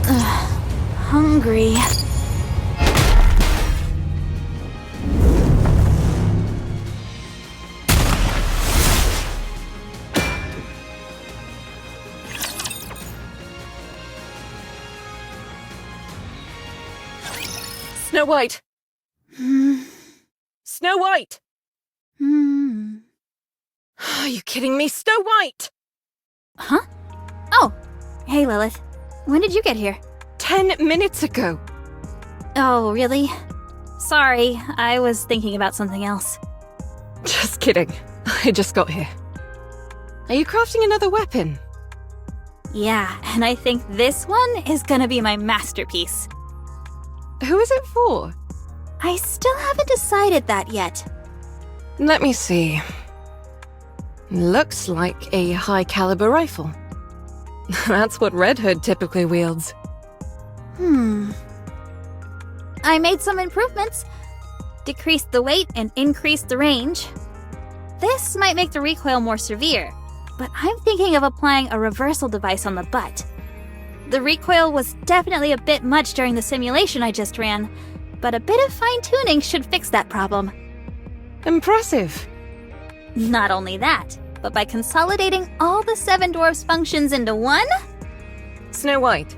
Hungry. Snow White! Snow White! Are you kidding me? Snow White! Huh? Oh, hey Lilith. When did you get here? 10 minutes ago. Oh, really? Sorry, I was thinking about something else. Just kidding. I just got here. Are you crafting another weapon? Yeah, and I think this one is gonna be my masterpiece. Who is it for? I still haven't decided that yet. Let me see. Looks like a high-caliber rifle. That's what Red Hood typically wields. I made some improvements. Decreased the weight and increased the range. This might make the recoil more severe, but I'm thinking of applying a reversal device on the butt. The recoil was definitely a bit much during the simulation I just ran, but a bit of fine-tuning should fix that problem. Impressive. Not only that, but by consolidating all the 7 dwarfs' functions into one? Snow White.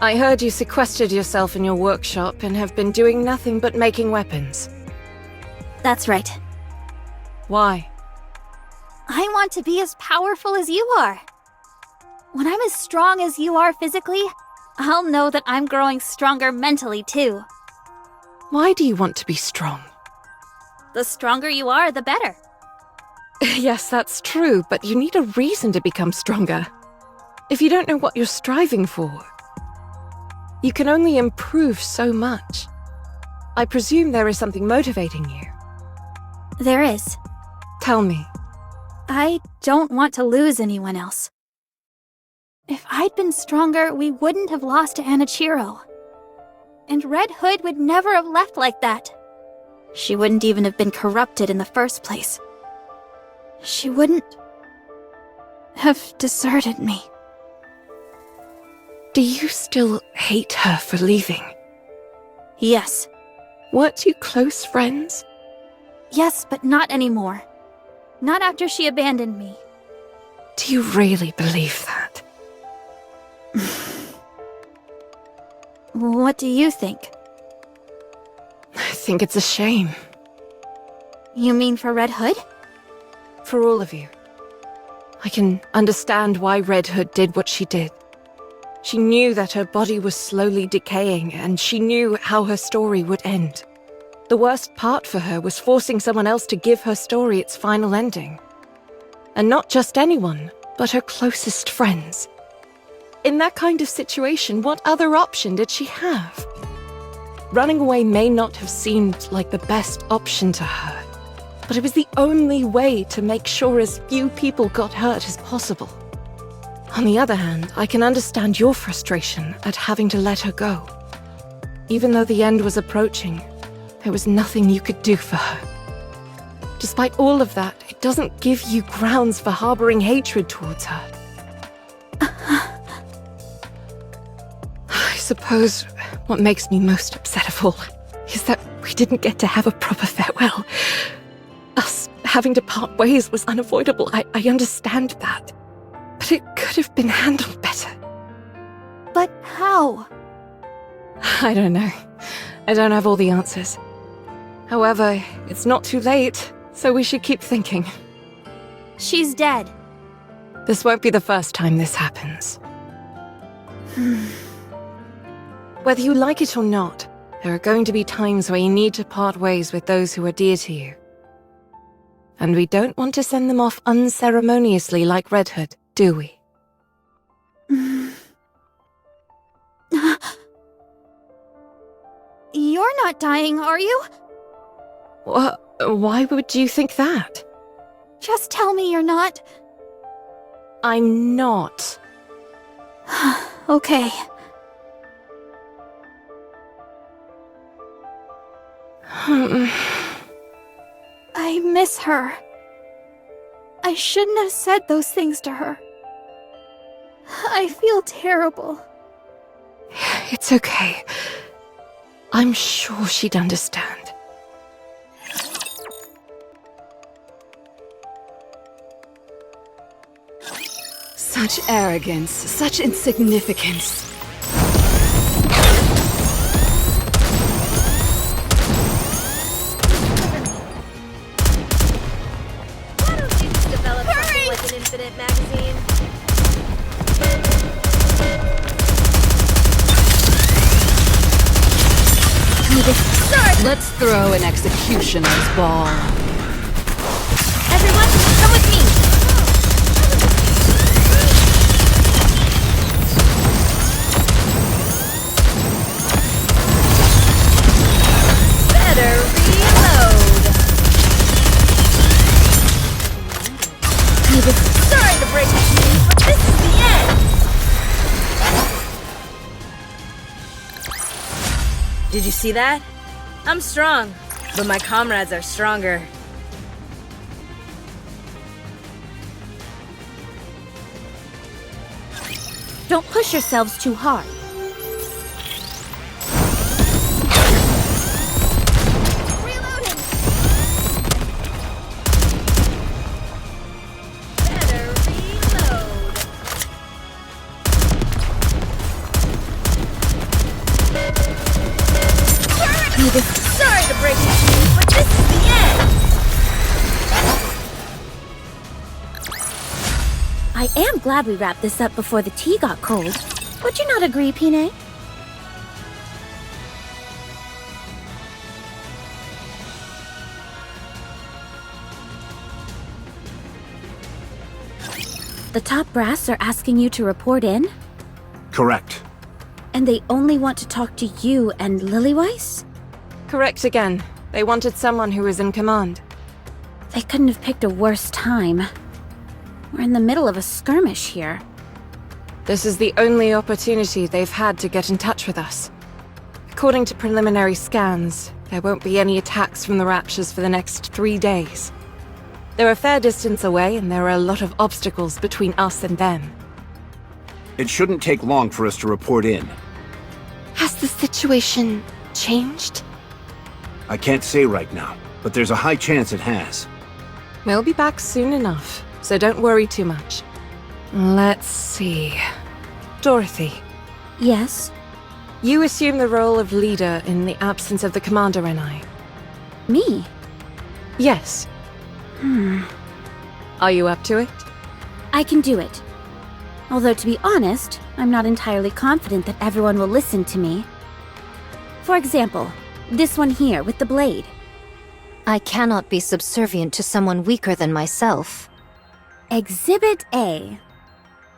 I heard you sequestered yourself in your workshop and have been doing nothing but making weapons. That's right. Why? I want to be as powerful as you are. When I'm as strong as you are physically, I'll know that I'm growing stronger mentally too. Why do you want to be strong? The stronger you are, the better. Yes, that's true, but you need a reason to become stronger. If you don't know what you're striving for, you can only improve so much. I presume there is something motivating you. There is. Tell me. I don't want to lose anyone else. If I'd been stronger, we wouldn't have lost to Anichiro. And Red Hood would never have left like that. She wouldn't even have been corrupted in the first place. She wouldn't have deserted me. Do you still hate her for leaving? Yes. Weren't you close friends? Yes, but not anymore. Not after she abandoned me. Do you really believe that? What do you think? I think it's a shame. You mean for Red Hood? For all of you. I can understand why Red Hood did what she did. She knew that her body was slowly decaying, and she knew how her story would end. The worst part for her was forcing someone else to give her story its final ending. And not just anyone, but her closest friends. In that kind of situation, what other option did she have? Running away may not have seemed like the best option to her, but it was the only way to make sure as few people got hurt as possible. On the other hand, I can understand your frustration at having to let her go. Even though the end was approaching, there was nothing you could do for her. Despite all of that, it doesn't give you grounds for harboring hatred towards her. I suppose what makes me most upset of all is that we didn't get to have a proper farewell. Us having to part ways was unavoidable, I understand that. But it could have been handled better. But how? I don't know. I don't have all the answers. However, it's not too late, so we should keep thinking. She's dead. This won't be the first time this happens. Whether you like it or not, there are going to be times where you need to part ways with those who are dear to you. And we don't want to send them off unceremoniously like Red Hood, do we? You're not dying, are you? Why would you think that? Just tell me you're not. I'm not. Okay. I miss her. I shouldn't have said those things to her. I feel terrible. It's okay. I'm sure she'd understand. Such arrogance, such insignificance. Why don't you just develop something like an infinite magazine? Let's throw an executioner's ball. Everyone, come with me! Better reload! Sorry to break it to you, but this is the end! Did you see that? I'm strong, but my comrades are stronger. Don't push yourselves too hard. Reloading! Better reload! Sorry to break it to you, but this is the end! I am glad we wrapped this up before the tea got cold. Would you not agree, Pine? The top brass are asking you to report in? Correct. And they only want to talk to you and Lilyweiss? Correct again. They wanted someone who was in command. They couldn't have picked a worse time. We're in the middle of a skirmish here. This is the only opportunity they've had to get in touch with us. According to preliminary scans, there won't be any attacks from the Raptures for the next 3 days. They're a fair distance away, and there are a lot of obstacles between us and them. It shouldn't take long for us to report in. Has the situation changed? I can't say right now, but there's a high chance it has. We'll be back soon enough, so don't worry too much. Let's see. Dorothy, Yes? you assume the role of leader in the absence of the Commander and I. Me? Yes. Are you up to it? I can do it. Although, to be honest, I'm not entirely confident that everyone will listen to me. For example, this one here with the blade. I cannot be subservient to someone weaker than myself. Exhibit A.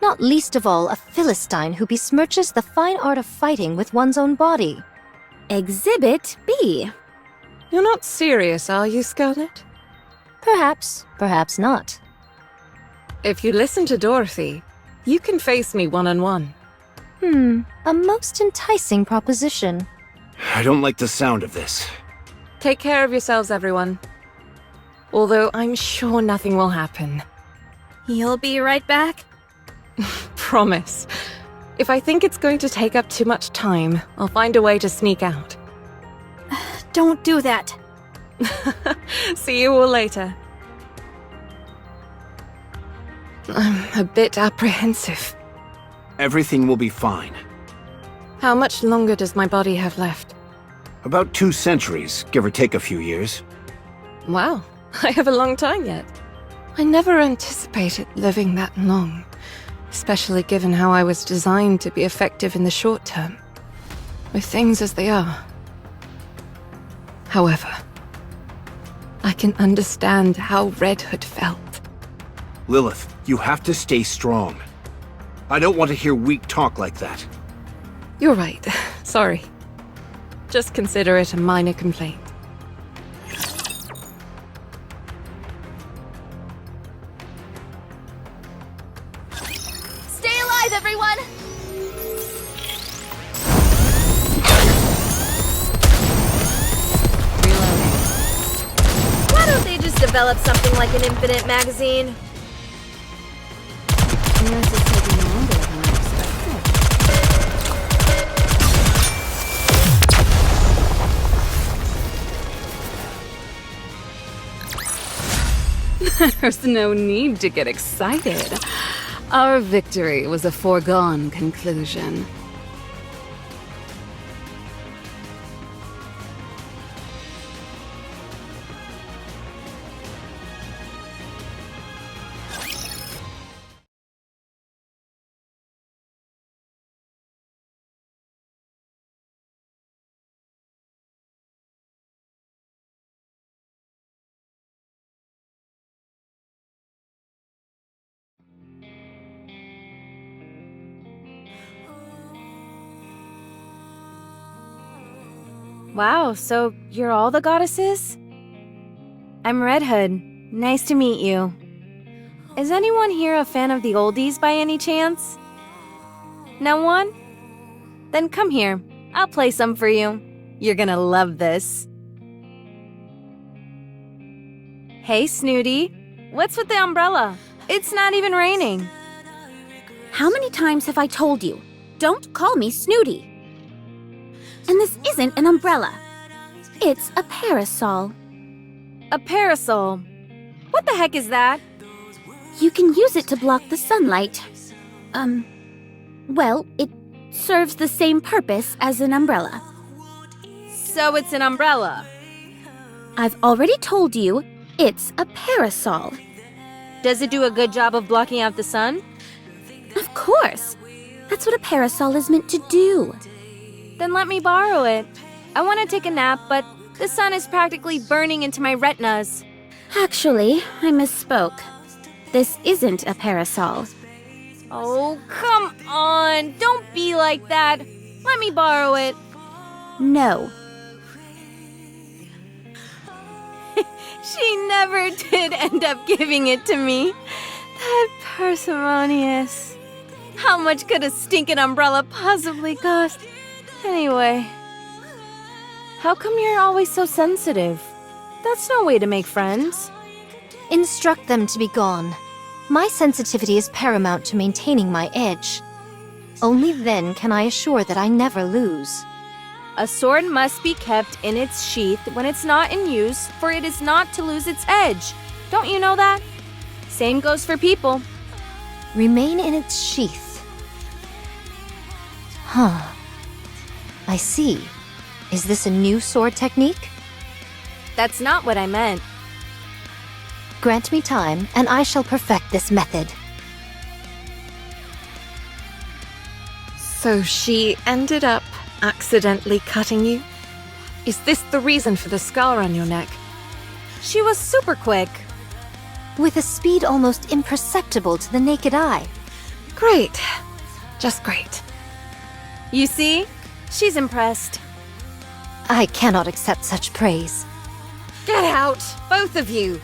Not least of all, a Philistine who besmirches the fine art of fighting with one's own body. Exhibit B. You're not serious, are you, Scarlet? Perhaps, perhaps not. If you listen to Dorothy, you can face me one-on-one. A most enticing proposition. I don't like the sound of this. Take care of yourselves, everyone. Although I'm sure nothing will happen. You'll be right back? Promise. If I think it's going to take up too much time, I'll find a way to sneak out. Don't do that. See you all later. I'm a bit apprehensive. Everything will be fine. How much longer does my body have left? About 2 centuries, give or take a few years. Wow, I have a long time yet. I never anticipated living that long, especially given how I was designed to be effective in the short term, with things as they are. However, I can understand how Red Hood felt. Lilith, you have to stay strong. I don't want to hear weak talk like that. You're right. Sorry. Just consider it a minor complaint. Stay alive, everyone! Why don't they just develop something like an infinite magazine? This is taking longer than I expected. There's no need to get excited. Our victory was a foregone conclusion. Wow, so you're all the goddesses? I'm Red Hood. Nice to meet you. Is anyone here a fan of the oldies by any chance? No one? Then come here. I'll play some for you. You're gonna love this. Hey, Snooty. What's with the umbrella? It's not even raining. How many times have I told you? Don't call me Snooty. And this isn't an umbrella. It's a parasol. A parasol? What the heck is that? You can use it to block the sunlight. Well, it serves the same purpose as an umbrella. So it's an umbrella. I've already told you, it's a parasol. Does it do a good job of blocking out the sun? Of course. That's what a parasol is meant to do. Then let me borrow it. I want to take a nap, but the sun is practically burning into my retinas. Actually, I misspoke. This isn't a parasol. Oh, come on. Don't be like that. Let me borrow it. No. She never did end up giving it to me. That parsimonious. How much could a stinking umbrella possibly cost? Anyway, how come you're always so sensitive? That's no way to make friends. Instruct them to be gone. My sensitivity is paramount to maintaining my edge. Only then can I assure that I never lose. A sword must be kept in its sheath when it's not in use, for it is not to lose its edge. Don't you know that? Same goes for people. Remain in its sheath. Huh. I see. Is this a new sword technique? That's not what I meant. Grant me time, and I shall perfect this method. So she ended up accidentally cutting you? Is this the reason for the scar on your neck? She was super quick. With a speed almost imperceptible to the naked eye. Great. Just great. You see? She's impressed. I cannot accept such praise. Get out, both of you!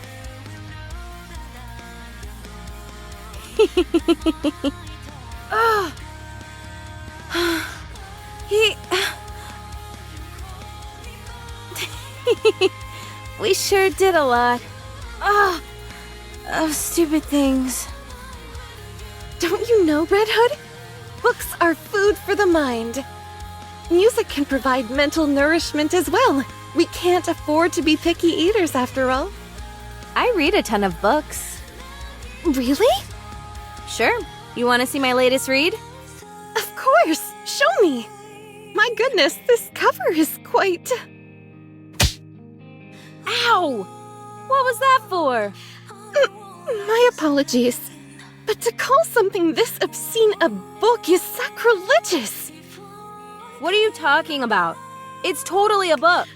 We sure did a lot. Of stupid things. Don't you know, Red Hood? Books are food for the mind. Music can provide mental nourishment as well. We can't afford to be picky eaters after all. I read a ton of books. Really? Sure. You want to see my latest read? Of course! Show me! My goodness, this cover is quite... Ow! What was that for? My apologies. But to call something this obscene a book is sacrilegious! What are you talking about? It's totally a book.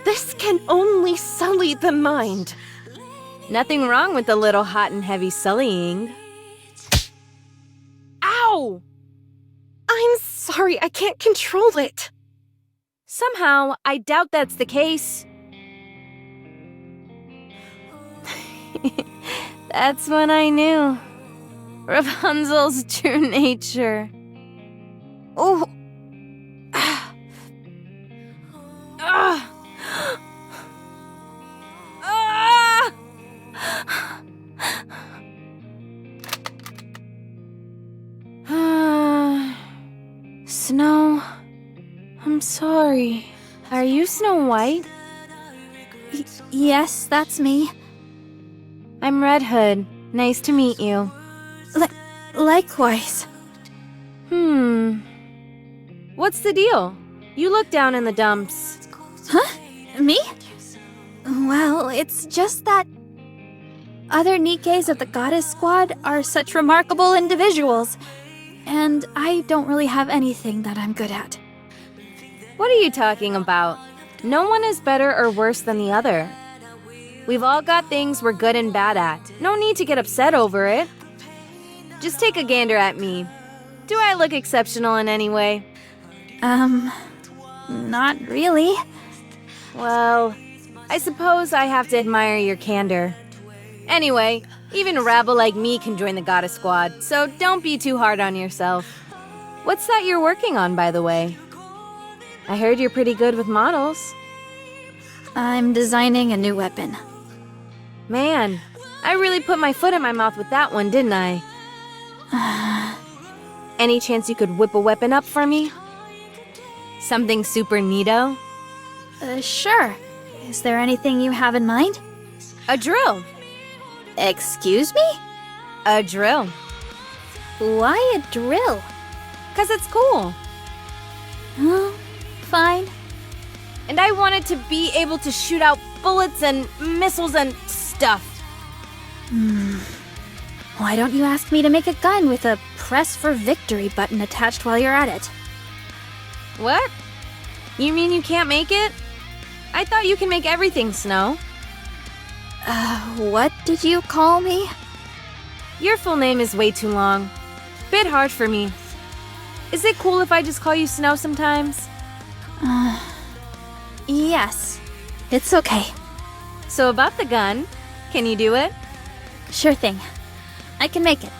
This can only sully the mind. Nothing wrong with a little hot and heavy sullying. Ow! I'm sorry, I can't control it. Somehow, I doubt that's the case. That's when I knew. Rapunzel's true nature. Oh! Ah! Ah! Ah! Snow, I'm sorry. Are you Snow White? Yes, that's me. I'm Red Hood. Nice to meet you. Likewise. What's the deal? You look down in the dumps. Huh? Me? Well, it's just that other Nikkes of the Goddess Squad are such remarkable individuals, and I don't really have anything that I'm good at. What are you talking about? No one is better or worse than the other. We've all got things we're good and bad at. No need to get upset over it. Just take a gander at me. Do I look exceptional in any way? Not really. Well, I suppose I have to admire your candor. Anyway, even a rabble like me can join the Goddess Squad, so don't be too hard on yourself. What's that you're working on, by the way? I heard you're pretty good with models. I'm designing a new weapon. Man, I really put my foot in my mouth with that one, didn't I? Any chance you could whip a weapon up for me? Something super neato? Sure. Is there anything you have in mind? A drill. Excuse me? A drill. Why a drill? 'Cause it's cool. Oh, fine. And I wanted to be able to shoot out bullets and missiles and stuff. Why don't you ask me to make a gun with a press for victory button attached while you're at it? What? You mean you can't make it? I thought you can make everything, Snow. What did you call me? Your full name is way too long. Bit hard for me. Is it cool if I just call you Snow sometimes? Yes. It's okay. So about the gun, can you do it? Sure thing. I can make it.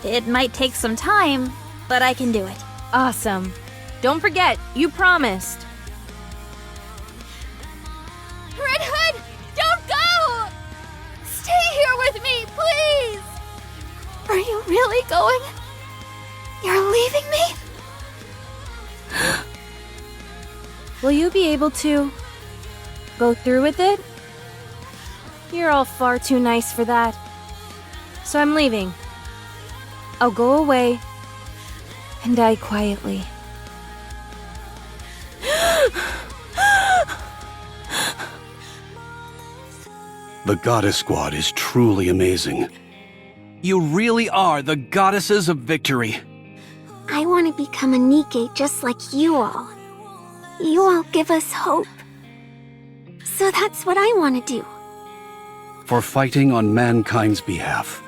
It might take some time, but I can do it. Awesome. Don't forget, you promised. Red Hood! Don't go! Stay here with me, please! Are you really going? You're leaving me? Will you be able to go through with it? You're all far too nice for that. So I'm leaving. I'll go away and die quietly. The Goddess Squad is truly amazing. You really are the goddesses of victory. I want to become a Nikke just like you all. You all give us hope. So that's what I want to do. For fighting on mankind's behalf,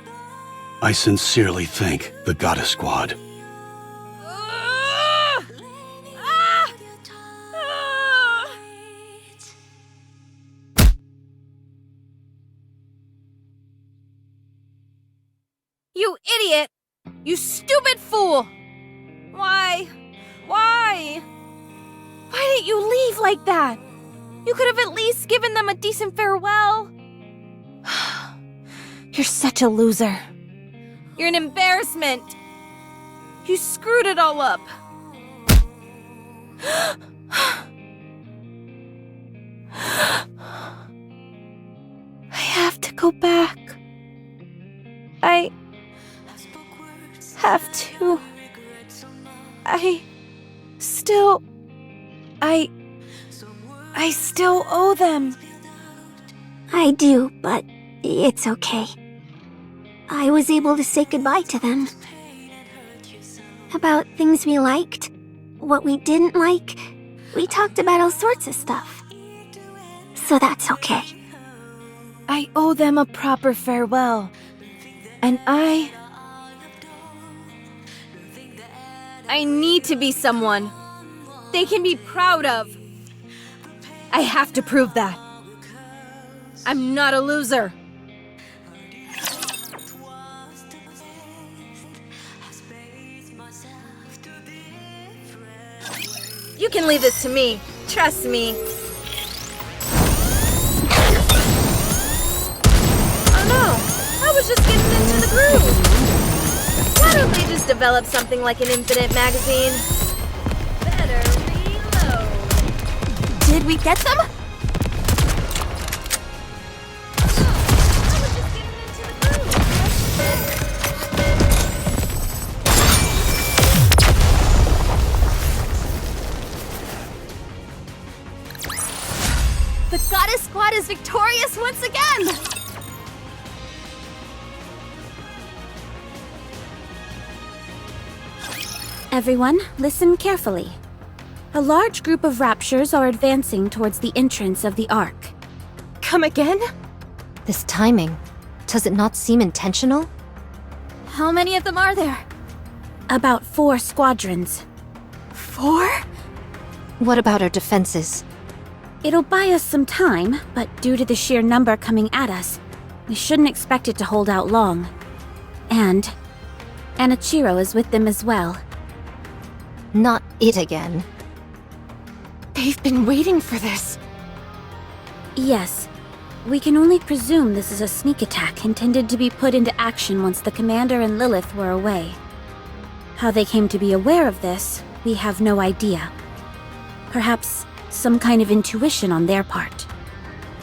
I sincerely thank the Goddess Squad. You idiot! You stupid fool! Why? Why didn't you leave like that? You could have at least given them a decent farewell. You're such a loser. You're an embarrassment. You screwed it all up. I have to go back. I have to. I still owe them. I do, but it's okay. I was able to say goodbye to them. About things we liked, what we didn't like. We talked about all sorts of stuff. So that's okay. I owe them a proper farewell. And I need to be someone they can be proud of. I have to prove that. I'm not a loser. You can leave this to me. Trust me. Oh no, I was just getting into the groove. Why don't they just develop something like an infinite magazine? Better reload. Did we get them? I was just getting is victorious once again! Everyone, listen carefully. A large group of raptures are advancing towards the entrance of the Ark. Come again? This timing, does it not seem intentional? How many of them are there? About 4 squadrons. 4? What about our defenses? It'll buy us some time, but due to the sheer number coming at us, we shouldn't expect it to hold out long. And Anichiro is with them as well. Not it again. They've been waiting for this. Yes. We can only presume this is a sneak attack intended to be put into action once the Commander and Lilith were away. How they came to be aware of this, we have no idea. Perhaps some kind of intuition on their part.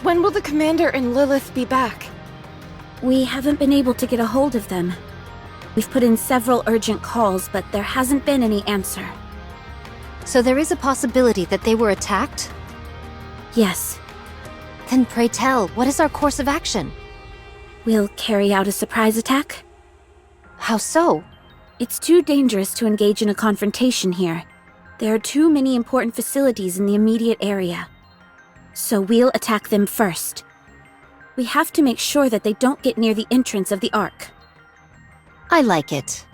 When will the Commander and Lilith be back? We haven't been able to get a hold of them. We've put in several urgent calls, but there hasn't been any answer. So there is a possibility that they were attacked? Yes. Then pray tell, what is our course of action? We'll carry out a surprise attack. How so? It's too dangerous to engage in a confrontation here. There are too many important facilities in the immediate area. So we'll attack them first. We have to make sure that they don't get near the entrance of the Ark. I like it.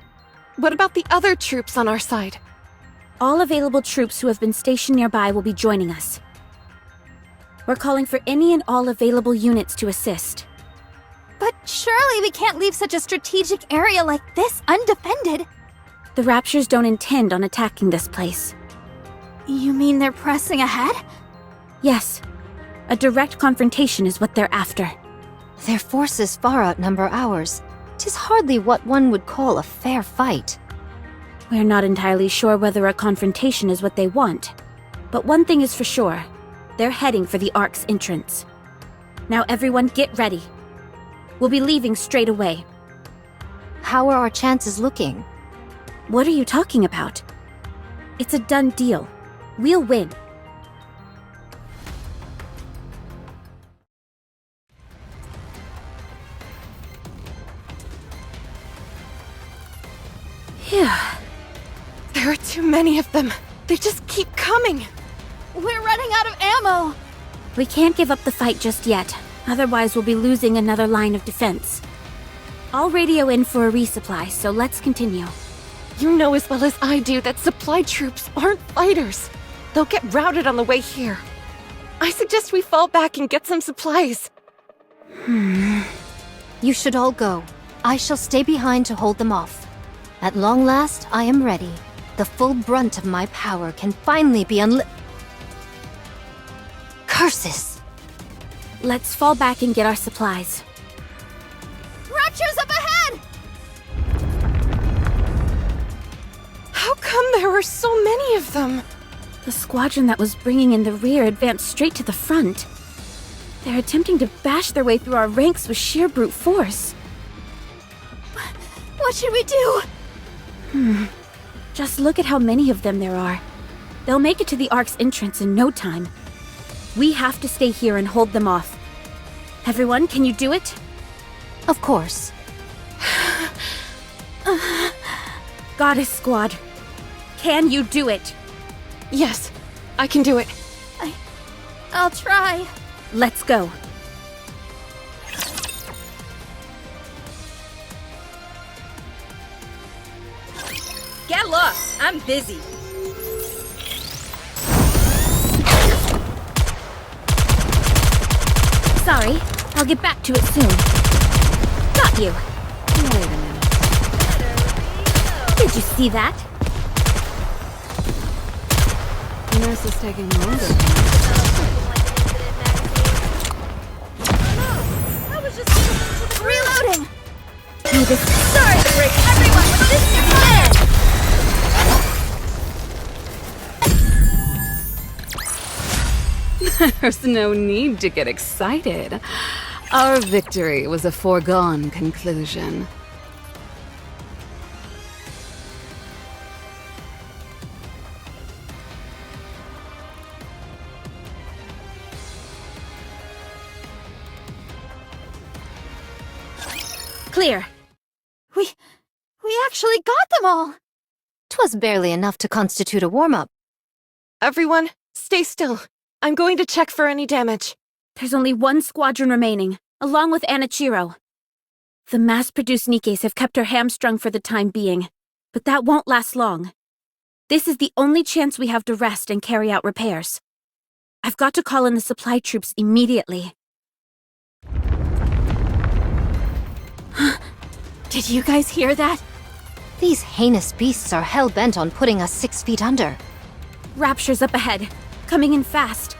What about the other troops on our side? All available troops who have been stationed nearby will be joining us. We're calling for any and all available units to assist. But surely we can't leave such a strategic area like this undefended. The Raptures don't intend on attacking this place. You mean they're pressing ahead? Yes. A direct confrontation is what they're after. Their forces far outnumber ours. 'Tis hardly what one would call a fair fight. We're not entirely sure whether a confrontation is what they want. But one thing is for sure. They're heading for the Ark's entrance. Now everyone get ready. We'll be leaving straight away. How are our chances looking? What are you talking about? It's a done deal. We'll win. Phew. There are too many of them. They just keep coming. We're running out of ammo! We can't give up the fight just yet. Otherwise, we'll be losing another line of defense. I'll radio in for a resupply, so let's continue. You know as well as I do that supply troops aren't fighters. They'll get routed on the way here. I suggest we fall back and get some supplies. You should all go. I shall stay behind to hold them off. At long last, I am ready. The full brunt of my power can finally be Curses! Let's fall back and get our supplies. Raptures up ahead! How come there were so many of them? The squadron that was bringing in the rear advanced straight to the front. They're attempting to bash their way through our ranks with sheer brute force. What should we do? Just look at how many of them there are. They'll make it to the Ark's entrance in no time. We have to stay here and hold them off. Everyone, can you do it? Of course. Goddess Squad, can you do it? Yes, I can do it. I'll try. Let's go. Get lost. I'm busy. Sorry, I'll get back to it soon. Got you. Wait a minute. Did you see that? Nurse is taking longer. Reloading! Need this. Sorry to break everyone, but this is it! There's no need to get excited. Our victory was a foregone conclusion. clear. We actually got them all! 'Twas barely enough to constitute a warm-up. Everyone, stay still. I'm going to check for any damage. There's only one squadron remaining, along with Anichiro. The mass-produced Nikkes have kept her hamstrung for the time being, but that won't last long. This is the only chance we have to rest and carry out repairs. I've got to call in the supply troops immediately. Did you guys hear that? These heinous beasts are hell-bent on putting us 6 feet under. Rapture's up ahead, coming in fast.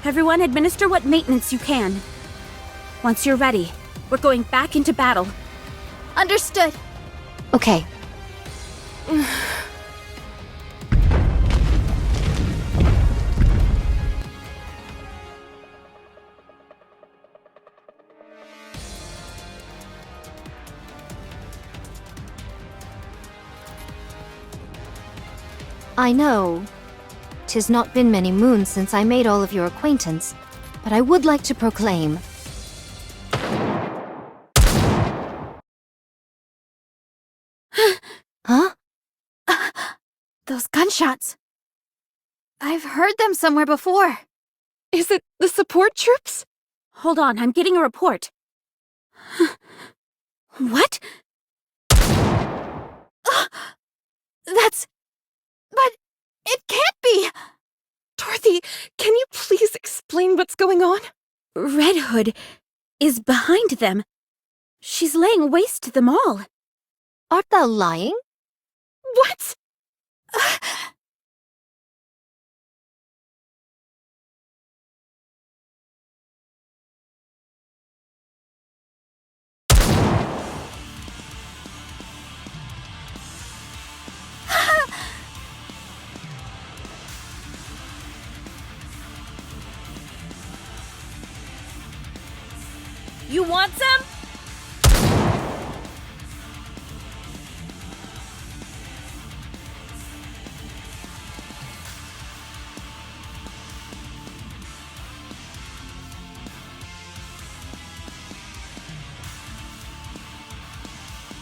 Everyone administer what maintenance you can. Once you're ready, we're going back into battle. Understood. Okay. I know 'tis not been many moons since I made all of your acquaintance, but I would like to proclaim. Huh? Those gunshots. I've heard them somewhere before. Is it the support troops? Hold on, I'm getting a report. What? But it can't be! Dorothy, can you please explain what's going on? Red Hood is behind them. She's laying waste to them all. Art thou lying? What? You want some?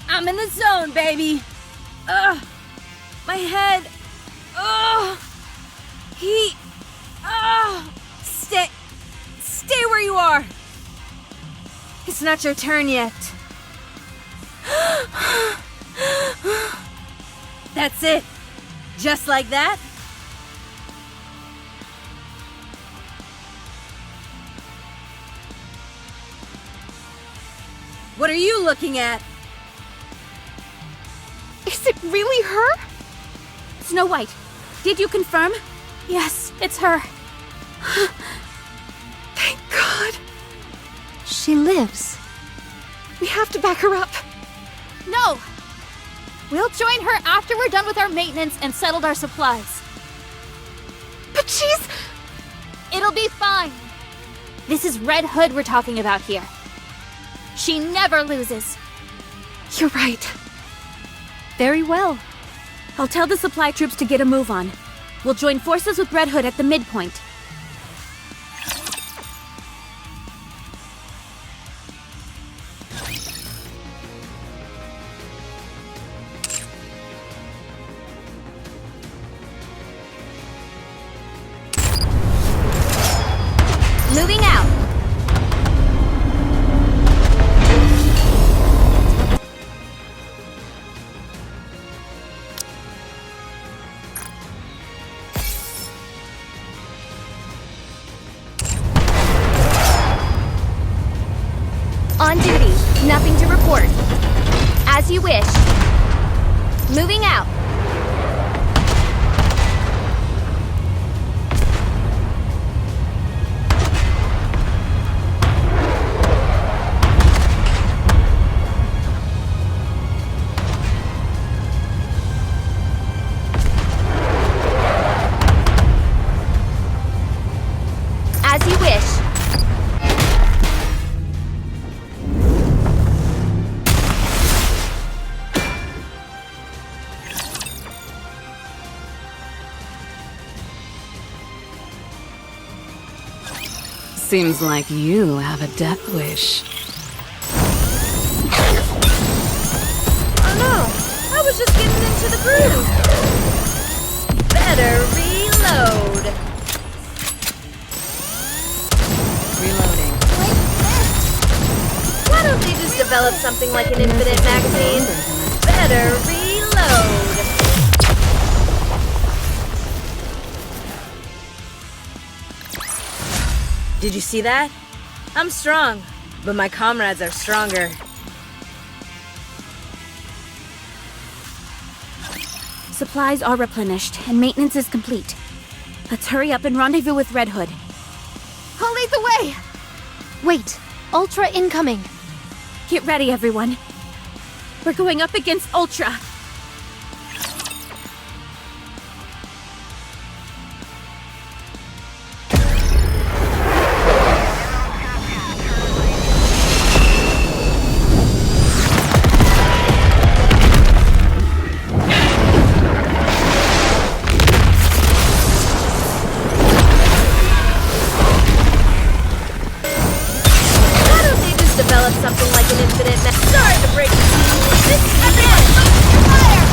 I'm in the zone, baby. Ugh. My head. Ugh. Heat. Ugh. Stay where you are. It's not your turn yet. That's it. Just like that. What are you looking at? Is it really her? Snow White, did you confirm? Yes, it's her. Thank God. She lives. We have to back her up. No! We'll join her after we're done with our maintenance and settled our supplies. But she's... It'll be fine. This is Red Hood we're talking about here. She never loses. You're right. Very well. I'll tell the supply troops to get a move on. We'll join forces with Red Hood at the midpoint. Moving out. On duty. Nothing to report. As you wish. Moving out. As you wish. Seems like you have a death wish. was just getting into the groove. Better reload. Reloading. Why don't they just develop something like an infinite magazine? Better reload. Did you see that? I'm strong, but my comrades are stronger. Supplies are replenished, and maintenance is complete. Let's hurry up and rendezvous with Red Hood. I'll lead the way! Wait, Ultra incoming. Get ready, everyone. We're going up against Ultra. Develop something like an infinite Sorry to break the news. This is it! Fire!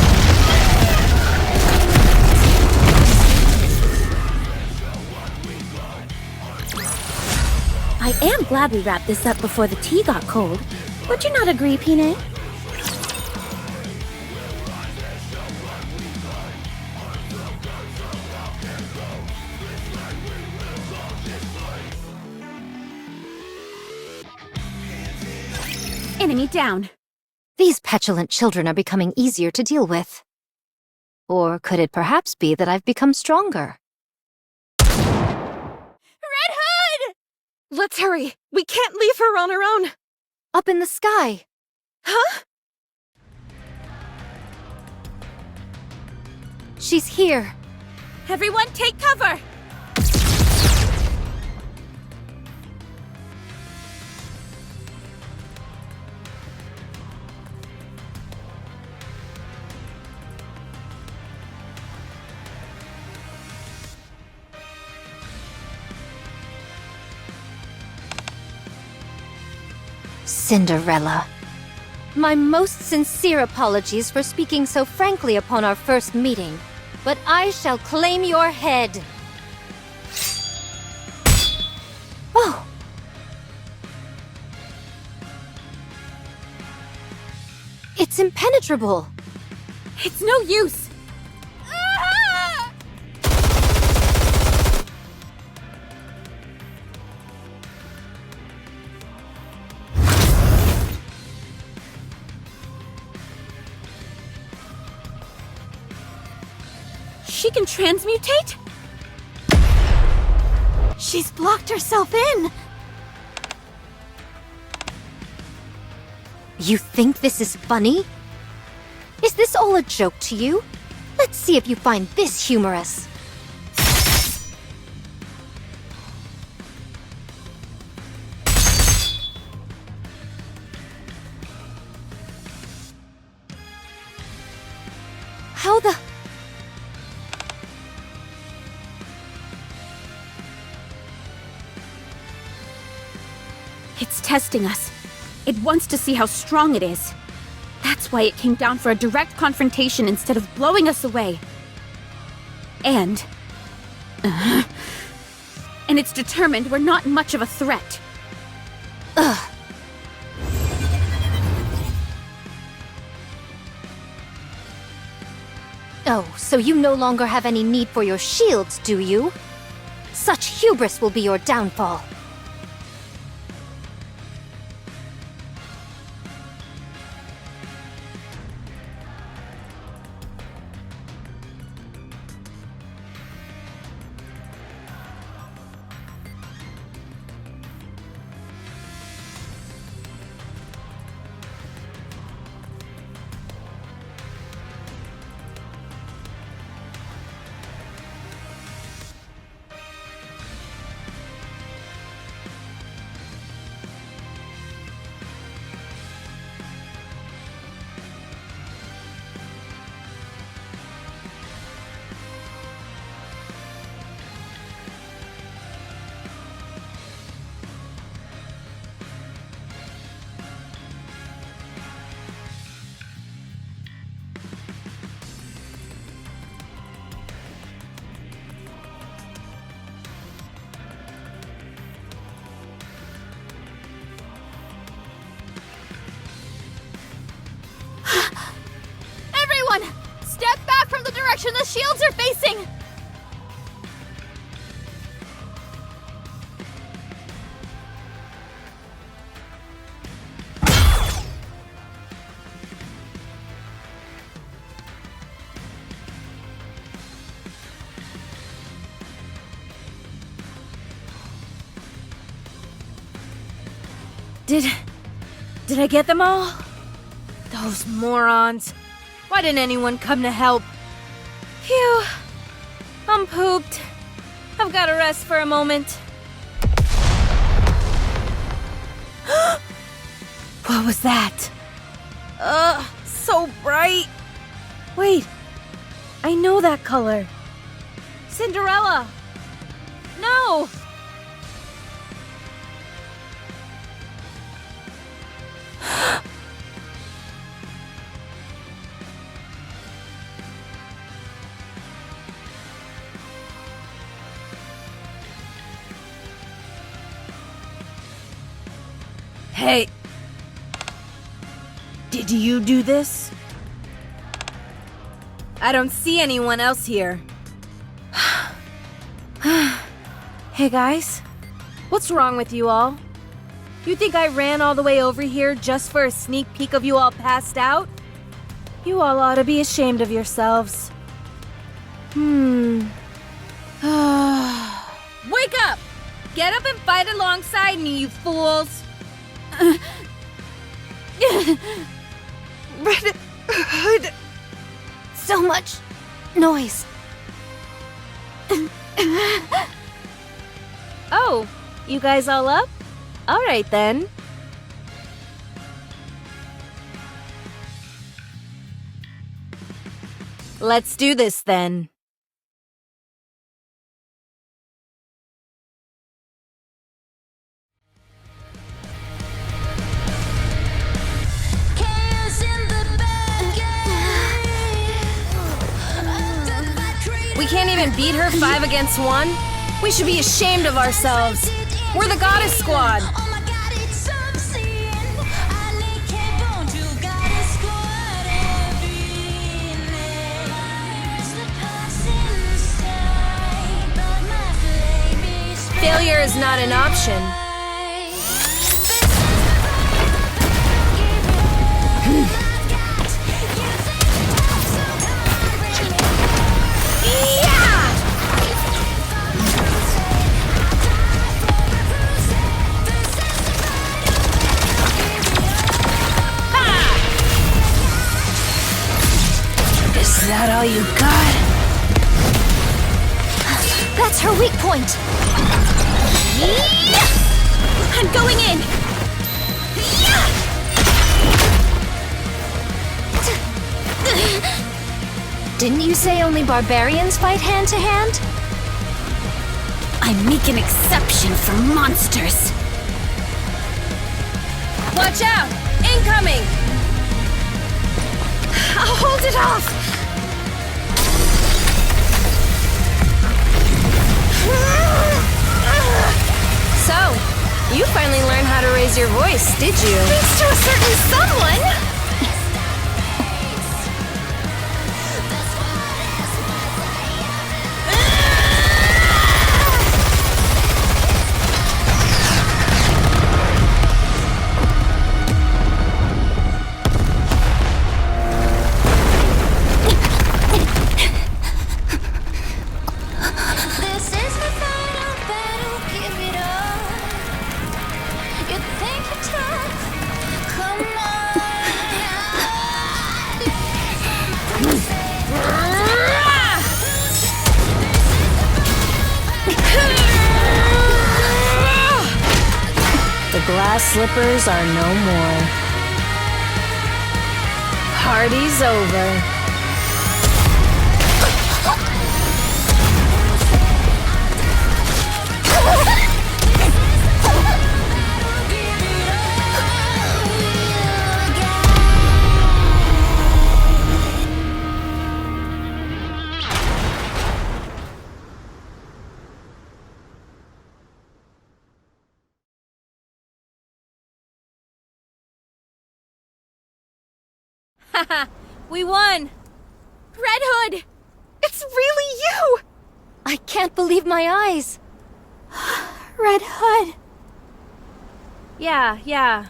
I am glad we wrapped this up before the tea got cold. Would you not agree, Pine? Enemy down. These petulant children are becoming easier to deal with. Or could it perhaps be that I've become stronger? Red Hood! Let's hurry. We can't leave her on her own. Up in the sky. Huh? She's here. Everyone take cover! Cinderella. My most sincere apologies for speaking so frankly upon our first meeting, but I shall claim your head. Oh! It's impenetrable. It's no use. She can transmutate? She's blocked herself in! You think this is funny? Is this all a joke to you? Let's see if you find this humorous. How the... It's testing us. It wants to see how strong it is. That's why it came down for a direct confrontation instead of blowing us away. And it's determined we're not much of a threat. Ugh. Oh, so you no longer have any need for your shields, do you? Such hubris will be your downfall. Did I get them all? Those morons. Why didn't anyone come to help? Phew. I'm pooped. I've got to rest for a moment. What was that? So bright. Wait. I know that color. Cinderella. No. Hey. Did you do this? I don't see anyone else here. Hey guys. What's wrong with you all? You think I ran all the way over here just for a sneak peek of you all passed out? You all ought to be ashamed of yourselves. Wake up! Get up and fight alongside me, you fools! Red Hood. So much noise. Oh, you guys all up? All right then. Let's do this then. We can't even beat her 5 against 1? We should be ashamed of ourselves. We're the Goddess Squad. Failure is not an option. Is that all you got? That's her weak point. I'm going in! Didn't you say only barbarians fight hand to hand? I make an exception for monsters. Watch out! Incoming! I'll hold it off! So, you finally learned how to raise your voice, did you? Thanks to a certain someone! The glass slippers are no more. Party's over. Haha, we won! Red Hood! It's really you! I can't believe my eyes. Red Hood. Yeah.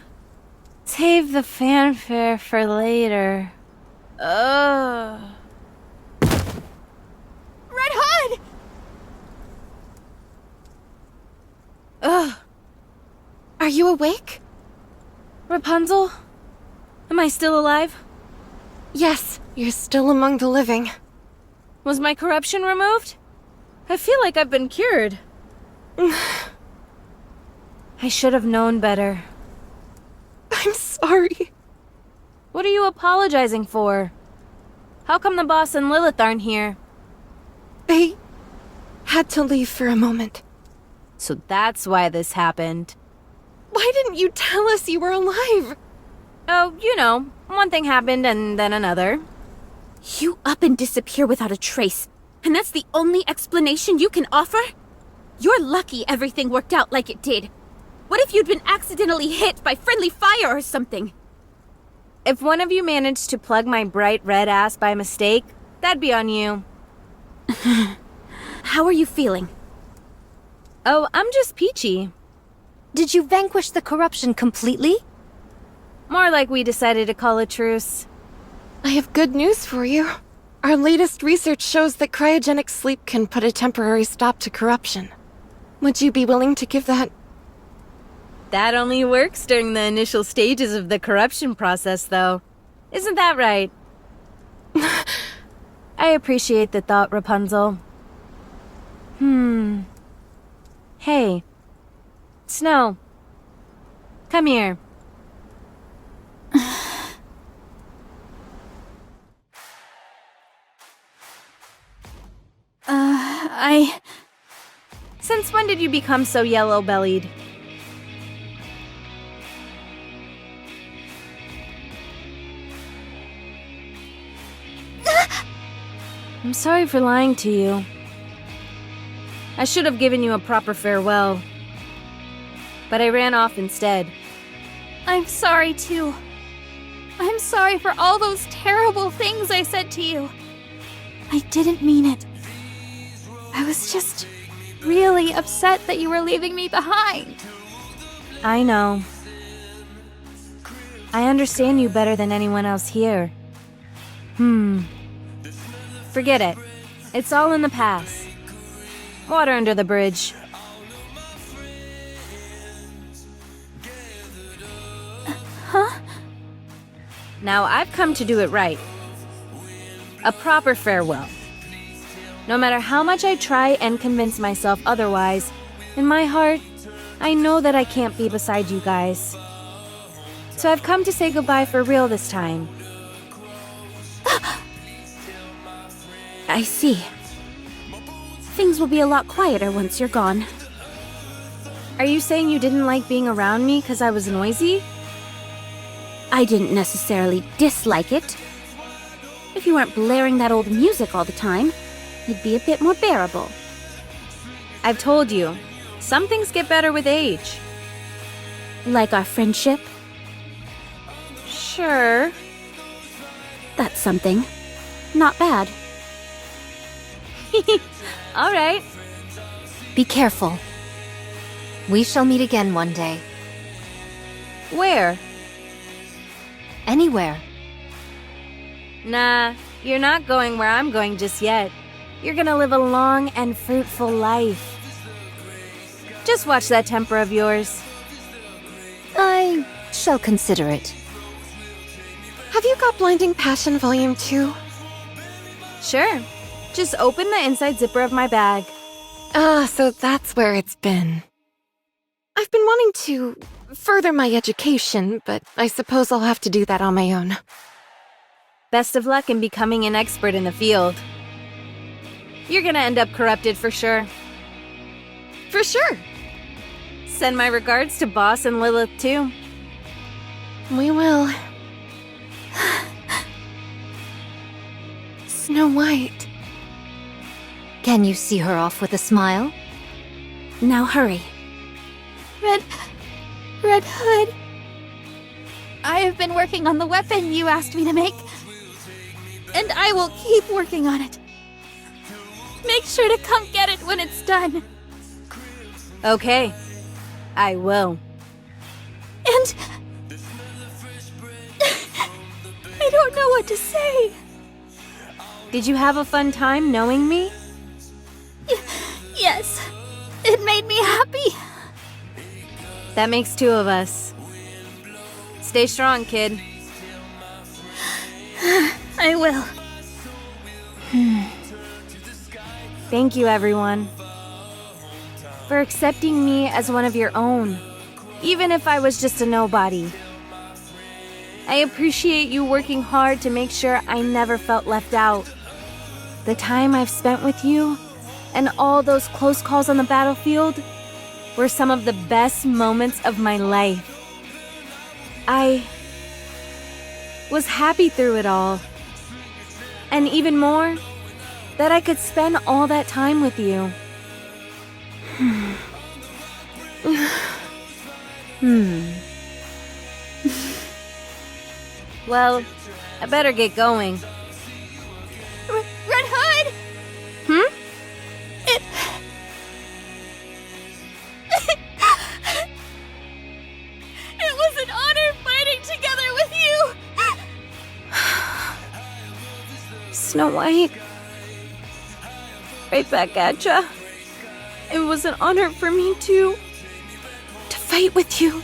Save the fanfare for later. Red Hood! Are you awake? Rapunzel? Am I still alive? Yes, you're still among the living. Was my corruption removed? I feel like I've been cured. I should have known better. I'm sorry. What are you apologizing for? How come the boss and Lilith aren't here? They had to leave for a moment. So that's why this happened. Why didn't you tell us you were alive? Oh, you know, one thing happened and then another. You up and disappear without a trace, and that's the only explanation you can offer? You're lucky everything worked out like it did. What if you'd been accidentally hit by friendly fire or something? If one of you managed to plug my bright red ass by mistake, that'd be on you. How are you feeling? Oh, I'm just peachy. Did you vanquish the corruption completely? More like we decided to call a truce. I have good news for you. Our latest research shows that cryogenic sleep can put a temporary stop to corruption. Would you be willing to give that? That only works during the initial stages of the corruption process, though. Isn't that right? I appreciate the thought, Rapunzel. Hey. Snow. Come here. Since when did you become so yellow-bellied? I'm sorry for lying to you. I should have given you a proper farewell. But I ran off instead. I'm sorry too. I'm sorry for all those terrible things I said to you. I didn't mean it. I was just really upset that you were leaving me behind. I know. I understand you better than anyone else here. Forget it. It's all in the past. Water under the bridge. Huh? Now I've come to do it right. A proper farewell. No matter how much I try and convince myself otherwise, in my heart, I know that I can't be beside you guys. So I've come to say goodbye for real this time. I see. Things will be a lot quieter once you're gone. Are you saying you didn't like being around me because I was noisy? I didn't necessarily dislike it. If you weren't blaring that old music all the time, it'd be a bit more bearable. I've told you, some things get better with age. Like our friendship? Sure. That's something. Not bad. All right. Be careful. We shall meet again one day. Where? Anywhere. Nah, you're not going where I'm going just yet. You're gonna live a long and fruitful life. Just watch that temper of yours. I shall consider it. Have you got Blinding Passion Volume 2? Sure. Just open the inside zipper of my bag. Ah, so that's where it's been. I've been wanting to further my education, but I suppose I'll have to do that on my own. Best of luck in becoming an expert in the field. You're gonna end up corrupted for sure. For sure. Send my regards to Boss and Lilith too. We will. Snow White. Can you see her off with a smile? Now hurry. Red Hood. I have been working on the weapon you asked me to make. And I will keep working on it. Make sure to come get it when it's done. Okay. I will. And... I don't know what to say. Did you have a fun time knowing me? Yes. It made me happy. That makes two of us. Stay strong, kid. I will. Thank you, everyone, for accepting me as one of your own, even if I was just a nobody. I appreciate you working hard to make sure I never felt left out. The time I've spent with you and all those close calls on the battlefield were some of the best moments of my life. I was happy through it all. And even more, that I could spend all that time with you. Well, I better get going. Red Hood! It... It was an honor fighting together with you! Snow White. Right back at ya. It was an honor for me to fight with you.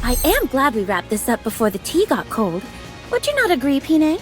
I am glad we wrapped this up before the tea got cold. Would you not agree, Pine?